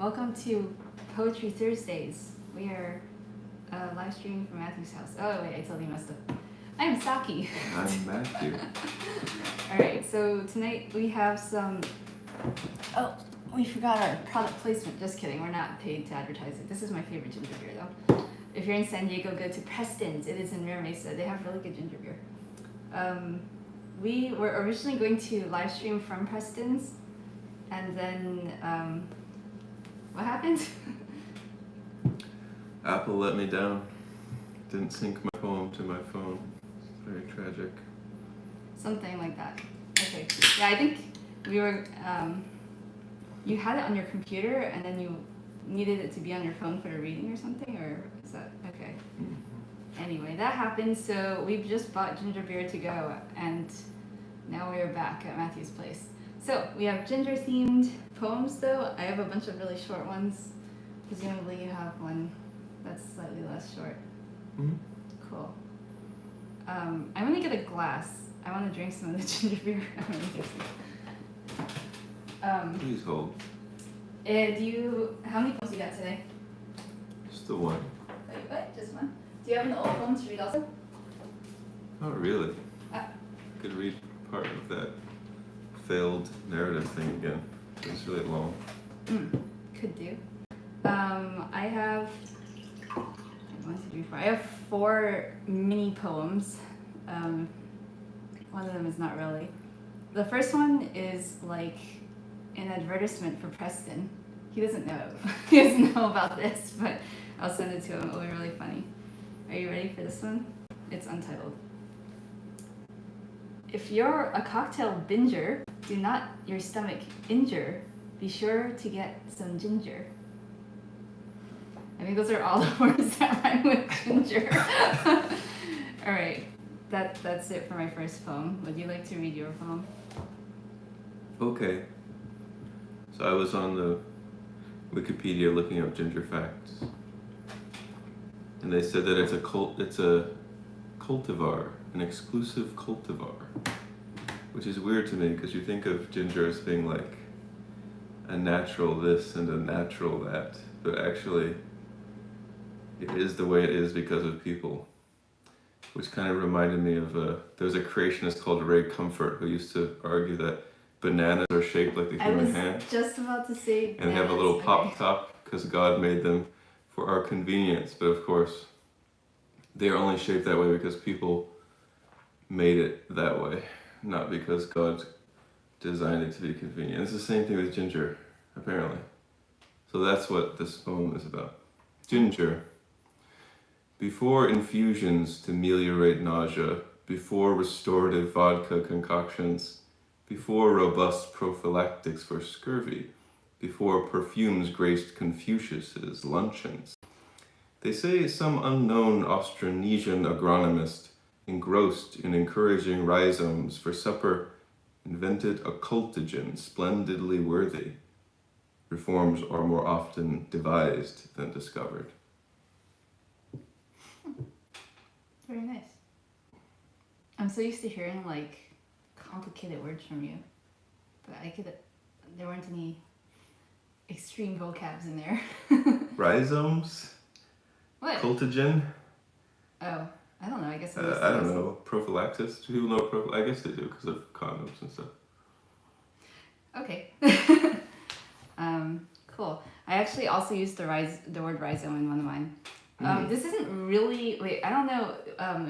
Welcome to Poetry Thursdays. We are live streaming from Matthew's house. Oh wait, I totally messed up. I'm Saki. I'm Matthew. Alright, so tonight we have some... Oh, we forgot our product placement. Just kidding, we're not paid to advertise it. This is my favorite ginger beer though. If you're in San Diego, go to Preston's. It is in Mira Mesa. They have really good ginger beer. We were originally going to live stream from Preston's, and then what happened? Apple let me down. Didn't sync my poem to my phone. Very tragic. Something like that. Okay. Yeah, I think we were. You had it on your computer, and then you needed it to be on your phone for a reading or something, or is that okay? Mm-hmm. Anyway, that happened. So we've just bought ginger beer to go, and now we are back at Matthew's place. So we have ginger-themed poems, though. I have a bunch of really short ones. Presumably, you have one that's slightly less short. Mm-hmm. Cool. I'm gonna get a glass. I want to drink some of the ginger beer. Please hold. How many poems you got today? Just the one. Wait, what? Just one? Do you have an old poem to read also? Oh, really? Could read part of that failed narrative thing again. It's really long. Could do. I have 1, 2, 3, 4. I have 4 mini poems. One of them is not really. The first one is like an advertisement for Preston. He doesn't know. He doesn't know about this, but I'll send it to him. It'll be really funny. Are you ready for this one? It's Untitled. If you're a cocktail binger, do not your stomach injure. Be sure to get some ginger. I think those are all the words that rhyme with ginger. All right, that's it for my first poem. Would you like to read your poem? Okay. So I was on the Wikipedia looking up ginger facts, and they said that it's a cultivar, an exclusive cultivar, which is weird to me because you think of ginger as being like a natural this and a natural that, but actually it is the way it is because of people, which kind of reminded me of there's a creationist called Ray Comfort who used to argue that bananas are shaped like the human hand. I was just about to say bananas. And they have a little pop top because God made them for our convenience, but of course they are only shaped that way because people made it that way, not because God designed it to be convenient. It's the same thing with ginger, apparently. So that's what this poem is about. Ginger. Before infusions to meliorate nausea, before restorative vodka concoctions, before robust prophylactics for scurvy, before perfumes graced Confucius's luncheons. They say some unknown Austronesian agronomist, engrossed in encouraging rhizomes for supper, invented a cultigen splendidly worthy. Reforms are more often devised than discovered. Very nice. I'm so used to hearing like complicated words from you, but there weren't any extreme vocabs in there. Rhizomes? What? Cultigen? Oh, I don't know. I guess I don't know. Prophylaxis? Do people know I guess they do because of condoms and stuff. Okay. Cool. I actually also used the word rhizome in one of mine. This isn't really... Wait, I don't know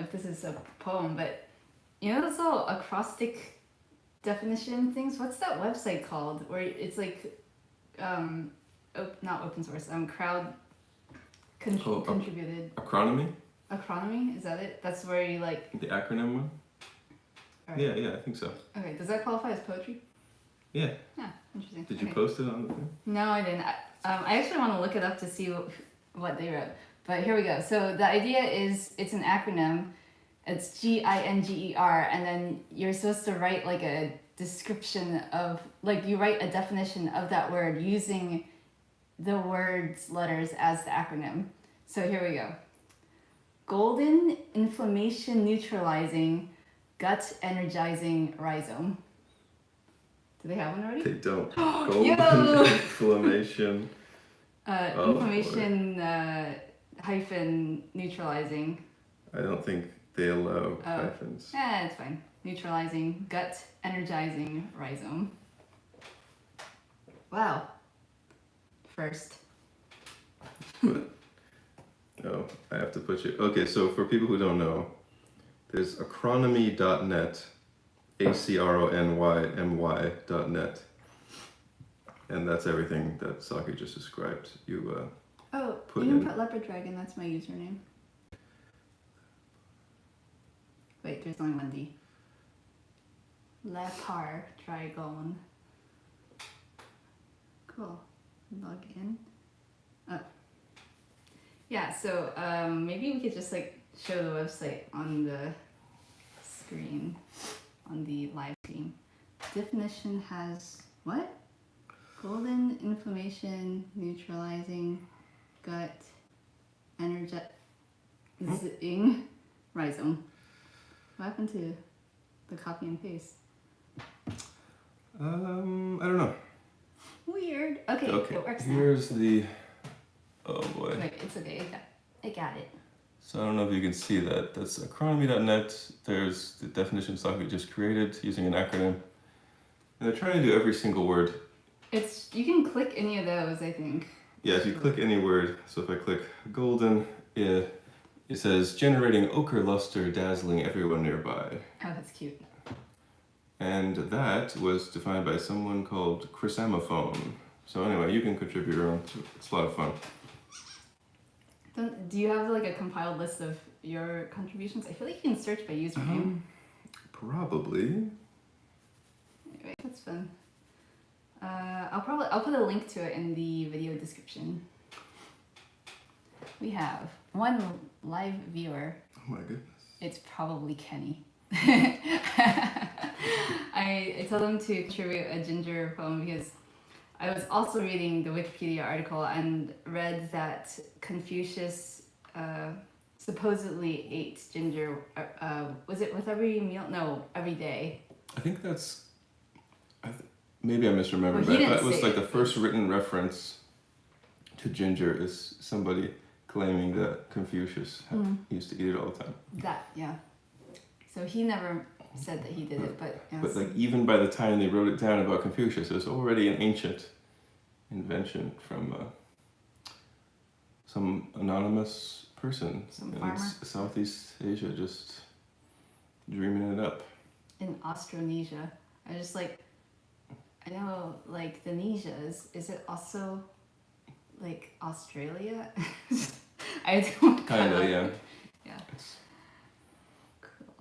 if this is a poem, but you know those little acrostic definition things? What's that website called? Where it's like... not open source. Crowd contributed. Acronymy? Acronymy? Is that it? That's where you like... The acronym one? Right. Yeah, I think so. Okay, does that qualify as poetry? Yeah. Yeah, interesting. Did you post it on the thing? No, I didn't. I actually want to look it up to see what they wrote. But here we go. So the idea is it's an acronym. It's GINGER, and then you're supposed to write like a description of, like you write a definition of that word using the word's letters as the acronym. So here we go. Golden inflammation neutralizing, gut energizing rhizome. Do they have one already? They don't. Golden inflammation Inflammation hyphen neutralizing. I don't think they allow hyphens. Yeah, it's fine. Neutralizing, gut, energizing, rhizome. Wow. First. Oh, I have to put you. Okay, so for people who don't know, there's acronymy.net, acronymy.net, and that's everything that Saki just described. You put leopard dragon. That's my username. Wait, there's only one D. Leopard dragon. Cool. Log in. Oh. Yeah, so maybe we could just like show the website on the screen, on the live stream. Definition has what? Golden inflammation, neutralizing, gut, energizing, rhizome. What happened to the copy and paste? I don't know. Weird. Okay, Okay, it works now. here's the. Oh boy. Wait, it's okay. I got it. So I don't know if you can see that. That's acronymy.net. There's the definition Saki just created using an acronym. And they're trying to do every single word. You can click any of those, I think. Yeah, if you click any word, so if I click golden, it says generating ochre luster, dazzling everyone nearby. Oh, that's cute. And that was defined by someone called Chrysamophone. So anyway, you can contribute your own. It's a lot of fun. Do you have like a compiled list of your contributions? I feel like you can search by username. Probably. Anyway, that's fun. I'll put a link to it in the video description. We have one live viewer. Oh my goodness. It's probably Kenny. I told him to contribute a ginger poem because I was also reading the Wikipedia article and read that Confucius supposedly ate ginger. Was it with every meal? No, every day. I think that's. Maybe I misremember, Well, but he that didn't was say like it. the first written reference to ginger is somebody claiming that Confucius used to eat it all the time. That, yeah. So he never said that he did it, but yes. But like even by the time they wrote it down about Confucius, it was already an ancient invention from some anonymous person Some in farmer. Southeast Asia just dreaming it up. In Austronesian. I know, like, the Nesias, is it also, like, Australia? I don't Kinda, yeah. Yeah. Cool.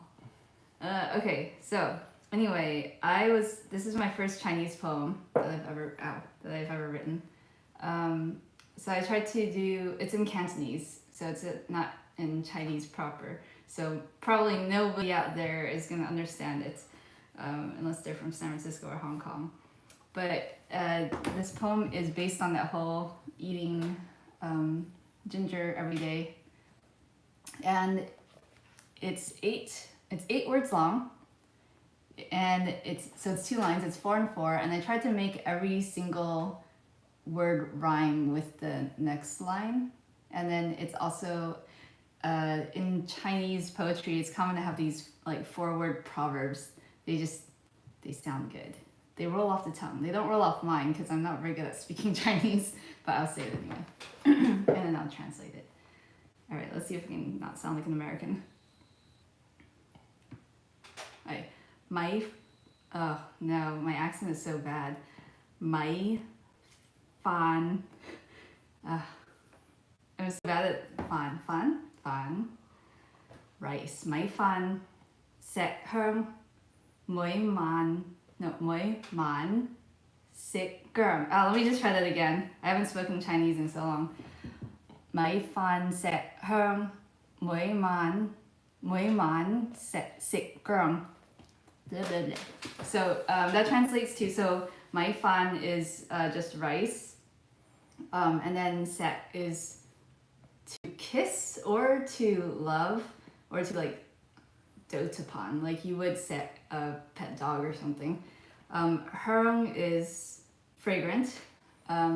Okay, so, anyway, this is my first Chinese poem that I've ever written. So I tried to it's in Cantonese, so it's not in Chinese proper. So probably nobody out there is gonna understand it, unless they're from San Francisco or Hong Kong. But this poem is based on that whole eating ginger every day, and it's eight words long, and it's 2 lines. It's 4 and 4, and I tried to make every single word rhyme with the next line, and then it's also in Chinese poetry. It's common to have these like 4-word proverbs. They sound good. They roll off the tongue. They don't roll off mine because I'm not very good at speaking Chinese, but I'll say it anyway. And then I'll translate it. All right, let's see if we can not sound like an American. All right. Oh no, my accent is so bad. My fan. I'm so bad at fan. Rice. My fan. Sek hung. Mỗi man sick girl. Let me just try that again. I haven't spoken Chinese in so long. My fan sick hung. Mỗi man sick girl. So that translates to my fan is just rice, and then sek is to kiss or to love or to like dote upon, like you would set a pet dog or something. Herung is fragrant.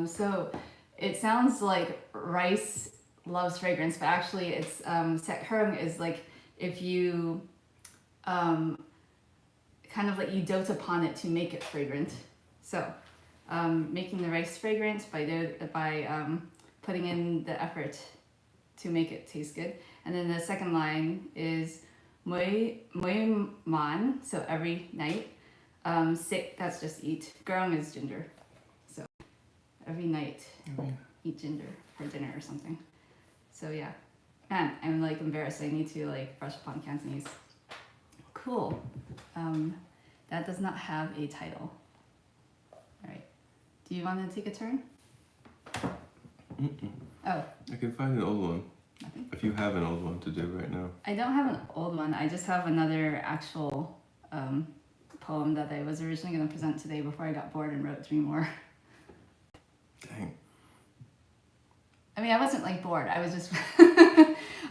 So it sounds like rice loves fragrance, but actually it's錫香is like if you kind of like you dote upon it to make it fragrant. So making the rice fragrant by putting in the effort to make it taste good. And then the second line is每晚, so every night. Sick, that's just eat. Grung is ginger. So every night eat ginger for dinner or something. So yeah. Man, I'm like embarrassed. I need to like brush up on Cantonese. Cool. That does not have a title. Alright. Do you want to take a turn? Mm-mm. Oh. I can find an old one. Nothing? If you have an old one to do right now. I don't have an old one. I just have another actual poem that I was originally going to present today before I got bored and wrote 3 more. Dang. I mean, I wasn't like bored. I was just,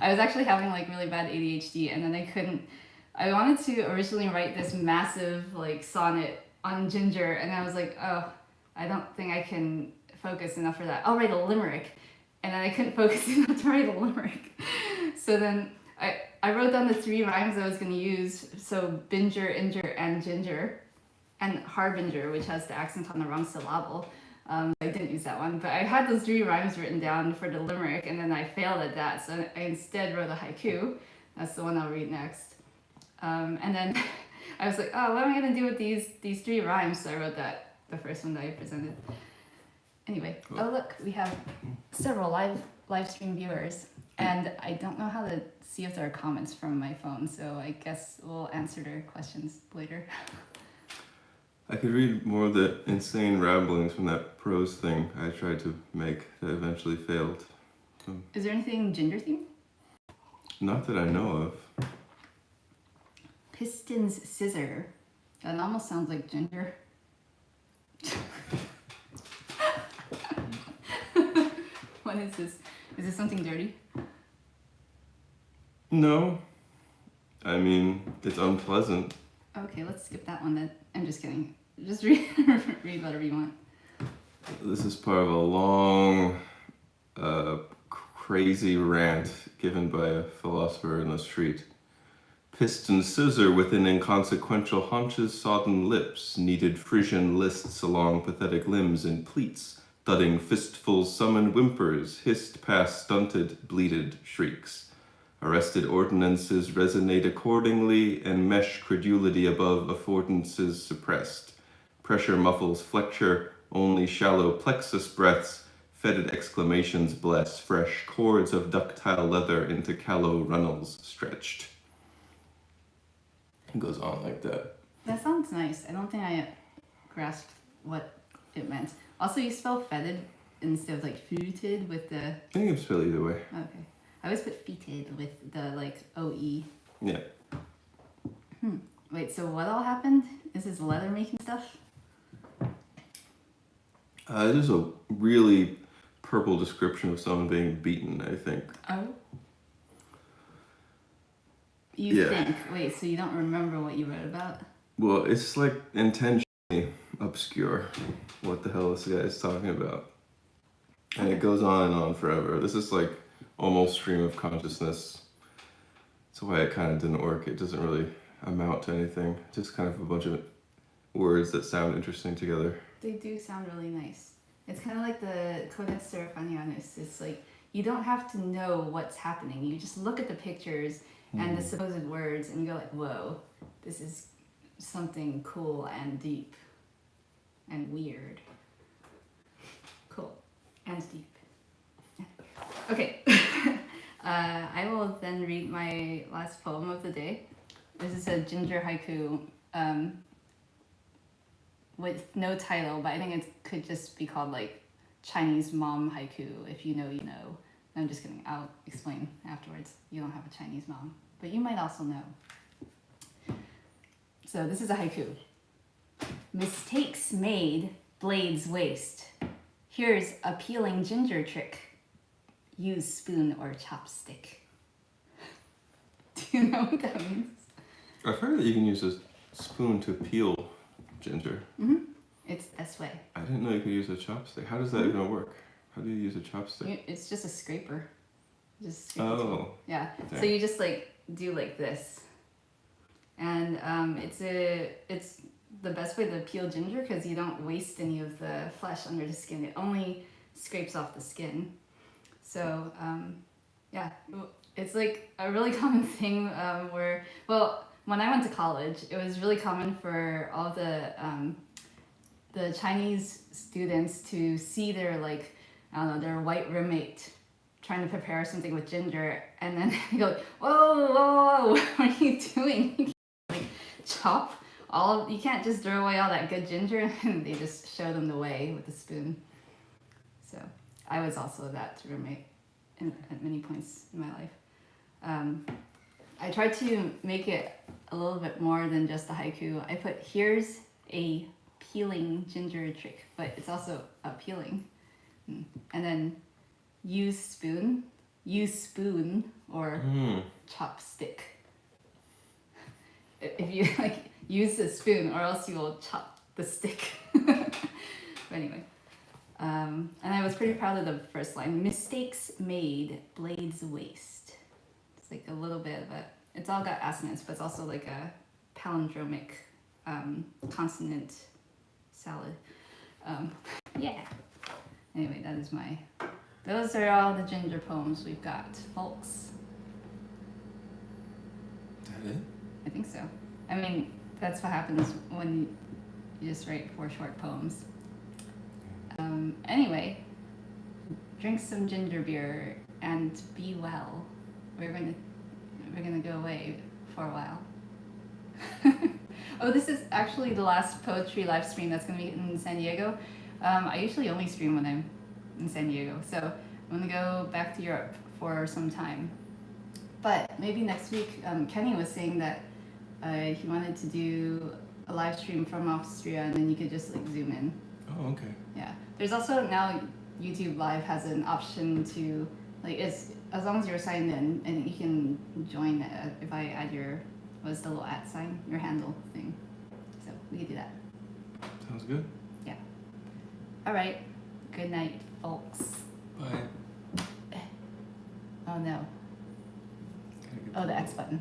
I was actually having like really bad ADHD, and then I wanted to originally write this massive like sonnet on ginger, and I was like, oh, I don't think I can focus enough for that. I'll write a limerick. And then I couldn't focus enough to write a limerick. So then I wrote down the 3 rhymes I was going to use. So binger, injure, and ginger. And harbinger, which has the accent on the wrong syllable. I didn't use that one. But I had those 3 rhymes written down for the limerick, and then I failed at that. So I instead wrote a haiku. That's the one I'll read next. And then I was like, oh, what am I going to do with these 3 rhymes? So I wrote that, the first one that I presented. Anyway, cool. Oh look, we have several live stream viewers, and I don't know how to see if there are comments from my phone, so I guess we'll answer their questions later. I could read more of the insane ramblings from that prose thing I tried to make that eventually failed. So, is there anything ginger themed? not that I know of. Preston's scissor. That almost sounds like ginger. What is this? Is this something dirty? No. I mean, it's unpleasant. Okay, let's skip that one then. I'm just kidding. Just read whatever you want. This is part of a long, crazy rant given by a philosopher in the street. Piston scissor within inconsequential haunches, sodden lips, kneaded Frisian lists along pathetic limbs in pleats, thudding fistfuls summoned whimpers, hissed past stunted, bleated shrieks. Arrested ordinances resonate accordingly, and mesh credulity above affordances suppressed. Pressure muffles flexure, only shallow plexus breaths, fetid exclamations bless, fresh cords of ductile leather into callow runnels stretched. It goes on like that. That sounds nice. I don't think I grasped what it meant. Also, you spell fetid instead of like footed with the... I think it's spelled either way. Okay. I always put feted with the like OE. Yeah. Wait, so what all happened? Is this leather making stuff? This is a really purple description of someone being beaten, I think. Oh. You think? Wait, so you don't remember what you wrote about? Well, it's like intentionally obscure what the hell this guy is talking about. And it goes on and on forever. This is like almost stream of consciousness. That's why it kind of didn't work. It doesn't really amount to anything. Just kind of a bunch of words that sound interesting together. They do sound really nice. It's kind of like the Codex Serafinianus. It's like you don't have to know what's happening. You just look at the pictures and the supposed words and you go like, whoa, this is something cool and deep and weird. Cool and deep. Okay. I will then read my last poem of the day. This is a ginger haiku with no title, but I think it could just be called like Chinese mom haiku. If you know, you know. No, I'm just kidding. I'll explain afterwards. You don't have a Chinese mom, but you might also know. So this is a haiku. Mistakes made, blades waste. Here's a peeling ginger trick. Use spoon or chopstick. Do you know what that means? I've heard that you can use a spoon to peel ginger. It's this way. I didn't know you could use a chopstick. How does that even work? How do you use a chopstick? It's just a scraper. Just scrape it. Oh. Yeah. Dang. So you just like do like this, and it's the best way to peel ginger because you don't waste any of the flesh under the skin. It only scrapes off the skin. So yeah, it's like a really common thing where, well, when I went to college, it was really common for all the Chinese students to see their like, I don't know, their white roommate trying to prepare something with ginger, and then they go, whoa, whoa, whoa, what are you doing? You can't, like chop you can't just throw away all that good ginger, and they just show them the way with a spoon. So I was also that roommate at many points in my life. I tried to make it a little bit more than just a haiku. I put, here's a peeling ginger trick, but it's also a peeling. And then use spoon or chopstick. If you like, use the spoon or else you will chop the stick. But anyway, and I was pretty proud of the first line. Mistakes made, blades waste. It's like a little bit of it's all got assonance, but it's also like a palindromic consonant salad. Yeah. Anyway, those are all the ginger poems we've got, folks. Is that it? I think so. I mean, that's what happens when you just write 4 short poems. Anyway, drink some ginger beer and be well. We're gonna go away for a while. Oh, this is actually the last poetry live stream that's gonna be in San Diego. I usually only stream when I'm in San Diego, so I'm gonna go back to Europe for some time. But maybe next week, Kenny was saying that he wanted to do a live stream from Austria, and then you could just like zoom in. Oh, okay. Yeah. There's also now YouTube Live has an option to like, it's as long as you're signed in, and you can join if I add what's the little @ sign, your handle thing. So we can do that. Sounds good. Yeah. All right. Good night, folks. Bye. Oh no. Gotta get Oh, the X button.